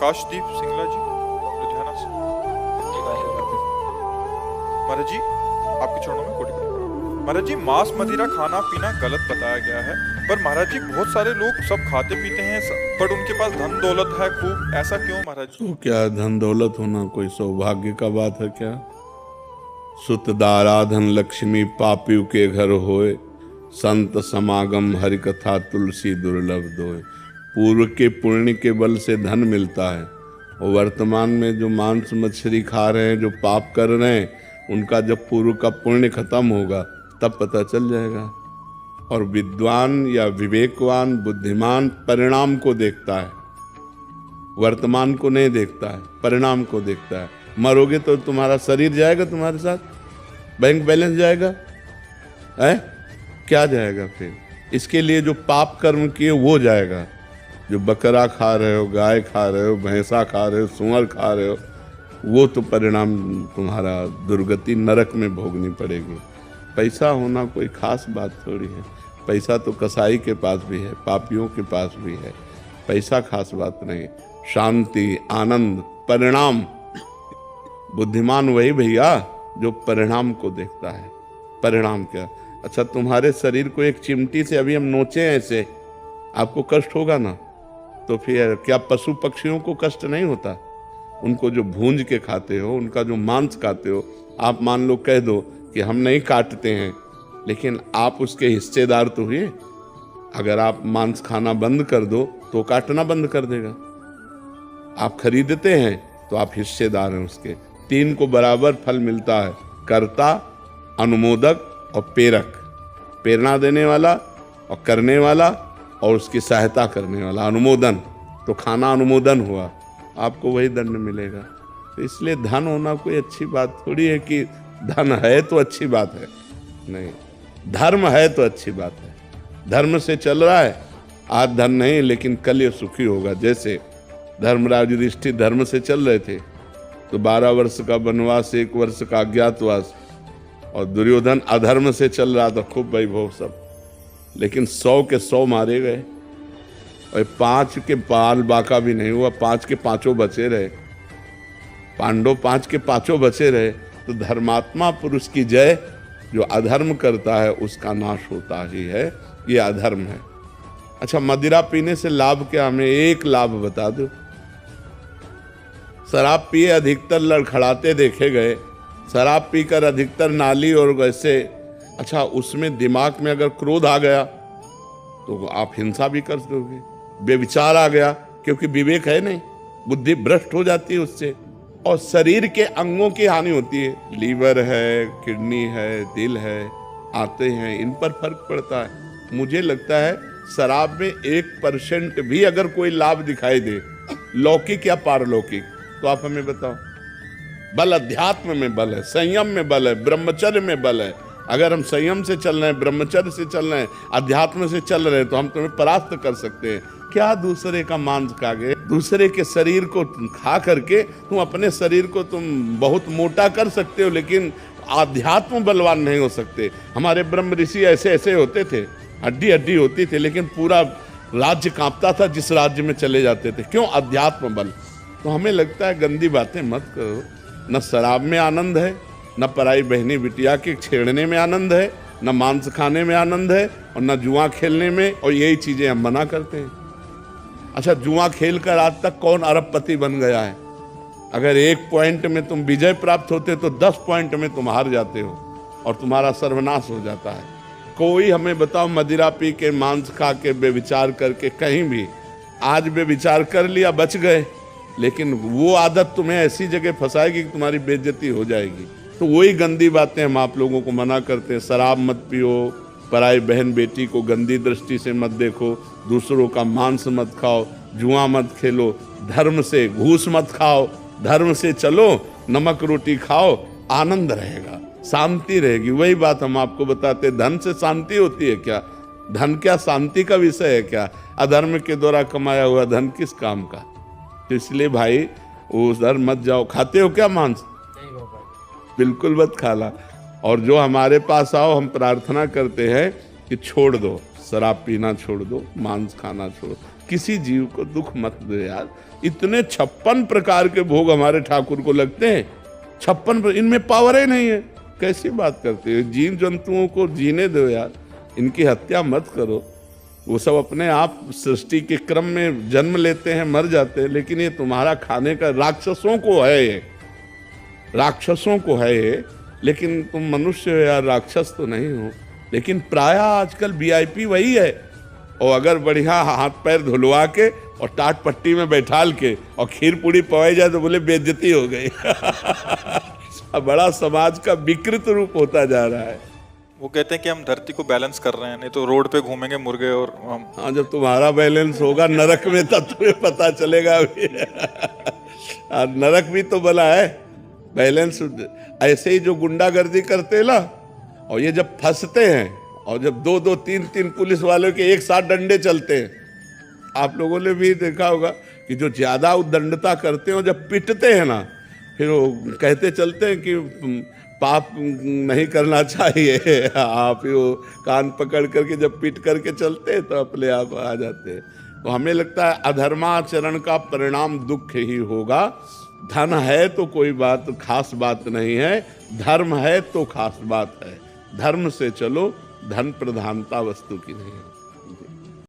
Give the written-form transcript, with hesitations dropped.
प्रकाशदीप सिंगला जी लुधियाना से। महाराज जी आपके चरणों में कोटि कोटि प्रणाम। महाराज जी मांस मदिरा खाना पीना गलत बताया गया है, पर महाराज जी बहुत सारे लोग सब खाते पीते हैं पर उनके पास धन दौलत है खूब, ऐसा क्यों महाराज जी? तो क्या धन दौलत होना कोई सौभाग्य का बात है क्या? सुत दाराधन लक्ष्मी पापियों के घर होए, संत समागम हरि कथा तुलसी दुर्लभ दोए। पूर्व के पुण्य के बल से धन मिलता है, और वर्तमान में जो मांस मछली खा रहे हैं, जो पाप कर रहे हैं, उनका जब पूर्व का पुण्य खत्म होगा तब पता चल जाएगा। और विद्वान या विवेकवान बुद्धिमान परिणाम को देखता है, वर्तमान को नहीं देखता है, परिणाम को देखता है। मरोगे तो तुम्हारा शरीर जाएगा, तुम्हारे साथ बैंक बैलेंस जाएगा है, क्या जाएगा फिर? इसके लिए जो पाप कर्म किए वो जाएगा। जो बकरा खा रहे हो, गाय खा रहे हो, भैंसा खा रहे हो, सुअर खा रहे हो, वो तो परिणाम तुम्हारा दुर्गति नरक में भोगनी पड़ेगी। पैसा होना कोई खास बात थोड़ी है। पैसा तो कसाई के पास भी है, पापियों के पास भी है। पैसा खास बात नहीं। शांति, आनंद, परिणाम। बुद्धिमान वही भैया जो परिणाम को देखता है। परिणाम क्या? अच्छा, तुम्हारे शरीर को एक चिमटी से अभी हम नोचे ऐसे, आपको कष्ट होगा ना? तो फिर क्या पशु पक्षियों को कष्ट नहीं होता? उनको जो भूंज के खाते हो, उनका जो मांस खाते हो, आप मान लो कह दो कि हम नहीं काटते हैं, लेकिन आप उसके हिस्सेदार तो हुए। अगर आप मांस खाना बंद कर दो तो काटना बंद कर देगा। आप खरीदते हैं तो आप हिस्सेदार हैं उसके। तीन को बराबर फल मिलता है, कर्ता, अनुमोदक और प्रेरक। प्रेरणा देने वाला और करने वाला और उसकी सहायता करने वाला, अनुमोदन। तो खाना अनुमोदन हुआ, आपको वही दंड मिलेगा। तो इसलिए धन होना कोई अच्छी बात थोड़ी है कि धन है तो अच्छी बात है, नहीं। धर्म है तो अच्छी बात है। धर्म से चल रहा है, आज धन नहीं लेकिन कल ये सुखी होगा। जैसे धर्मराज युधिष्ठिर धर्म से चल रहे थे तो 12 वर्ष का वनवास, 1 वर्ष का अज्ञातवास, और दुर्योधन अधर्म से चल रहा था, खूब वैभव सब, लेकिन 100 के 100 मारे गए और 5 के पाल बाका भी नहीं हुआ। 5 के 5 बचे रहे। पांडव 5 के 5 बचे रहे। तो धर्मात्मा पुरुष की जय। जो अधर्म करता है उसका नाश होता ही है, ये अधर्म है। अच्छा, मदिरा पीने से लाभ क्या? हमें एक लाभ बता दो। शराब पिए अधिकतर लड़खड़ाते देखे गए। शराब पीकर अधिकतर नाली और वैसे, अच्छा, उसमें दिमाग में अगर क्रोध आ गया तो आप हिंसा भी कर दोगे। बेविचार आ गया, क्योंकि विवेक है नहीं, बुद्धि भ्रष्ट हो जाती है उससे, और शरीर के अंगों की हानि होती है। लीवर है, किडनी है, दिल है, आते हैं, इन पर फर्क पड़ता है। मुझे लगता है शराब में 1% भी अगर कोई लाभ दिखाई दे, लौकिक या पारलौकिक, तो आप हमें बताओ। बल अध्यात्म में बल है, संयम में बल है, ब्रह्मचर्य में बल है। अगर हम संयम से चल रहे हैं, ब्रह्मचर्य से चल रहे हैं, अध्यात्म से चल रहे हैं, तो हम तुम्हें परास्त कर सकते हैं। क्या दूसरे का मांस खा गए, दूसरे के शरीर को खा करके तुम अपने शरीर को तुम बहुत मोटा कर सकते हो, लेकिन आध्यात्म बलवान नहीं हो सकते। हमारे ब्रह्म ऋषि ऐसे ऐसे होते थे, हड्डी हड्डी होती थी, लेकिन पूरा राज्य कांपता था जिस राज्य में चले जाते थे। क्यों? अध्यात्म बल। तो हमें लगता है गंदी बातें मत करो। न शराब में आनंद है, न पराई बहनी बिटिया के छेड़ने में आनंद है, न मांस खाने में आनंद है, और न जुआ खेलने में, और यही चीजें हम मना करते हैं। अच्छा, जुआ खेलकर आज तक कौन अरबपति बन गया है? अगर 1 पॉइंट में तुम विजय प्राप्त होते तो 10 पॉइंट में तुम हार जाते हो और तुम्हारा सर्वनाश हो जाता है। कोई हमें बताओ, मदिरा पी के, मांस खा के, बेविचार करके, कहीं भी आज बेविचार कर लिया, बच गए, लेकिन वो आदत तुम्हें ऐसी जगह फंसाएगी कि तुम्हारी बेइज्जती हो जाएगी। तो वही गंदी बातें हम आप लोगों को मना करते हैं। शराब मत पियो, पराई बहन बेटी को गंदी दृष्टि से मत देखो, दूसरों का मांस मत खाओ, जुआ मत खेलो, धर्म से घूस मत खाओ, धर्म से चलो, नमक रोटी खाओ, आनंद रहेगा, शांति रहेगी। वही बात हम आपको बताते। धन से शांति होती है क्या? धन क्या शांति का विषय है क्या? अधर्म के द्वारा कमाया हुआ धन किस काम का? तो इसलिए भाई उधर मत जाओ। खाते हो क्या मांस? बिल्कुल मत खाला। और जो हमारे पास आओ, हम प्रार्थना करते हैं कि छोड़ दो, शराब पीना छोड़ दो, मांस खाना छोड़ो। किसी जीव को दुख मत दो यार। इतने 56 प्रकार के भोग हमारे ठाकुर को लगते हैं, 56, इनमें पावर ही नहीं है। कैसी बात करते हो? जीव जंतुओं को जीने दो यार, इनकी हत्या मत करो। वो सब अपने आप सृष्टि के क्रम में जन्म लेते हैं, मर जाते हैं, लेकिन ये तुम्हारा खाने का राक्षसों को है, ये राक्षसों को है ये, लेकिन तुम मनुष्य हो यार, राक्षस तो नहीं हो। लेकिन प्राय आजकल वीआईपी वही है, और अगर बढ़िया हाथ पैर धुलवा के और टाट पट्टी में बैठाल के और खीर पूड़ी पवाई जाए तो बोले बेइज्जती हो गई। बड़ा समाज का विकृत रूप होता जा रहा है। वो कहते हैं कि हम धरती को बैलेंस कर रहे हैं, नहीं तो रोड पे घूमेंगे मुर्गे और हम। हाँ, जब तुम्हारा बैलेंस होगा नरक में तब तुम्हें पता चलेगा। नरक भी तो बना है बैलेंस। ऐसे ही जो गुंडागर्दी करते हैं ना, और ये जब फंसते हैं और जब 2-2, 3-3 पुलिस वालों के एक साथ डंडे चलते हैं, आप लोगों ने भी देखा होगा कि जो ज्यादा उद्दंडता करते हैं और जब पिटते हैं ना, फिर वो कहते चलते हैं कि पाप नहीं करना चाहिए। आप वो कान पकड़ करके जब पीट करके चलते हैं तो अपने आप आ जाते हैं। तो हमें लगता है अधर्माचरण का परिणाम दुख ही होगा। धन है तो कोई बात खास बात नहीं है, धर्म है तो खास बात है। धर्म से चलो, धन प्रधानता वस्तु की नहीं है।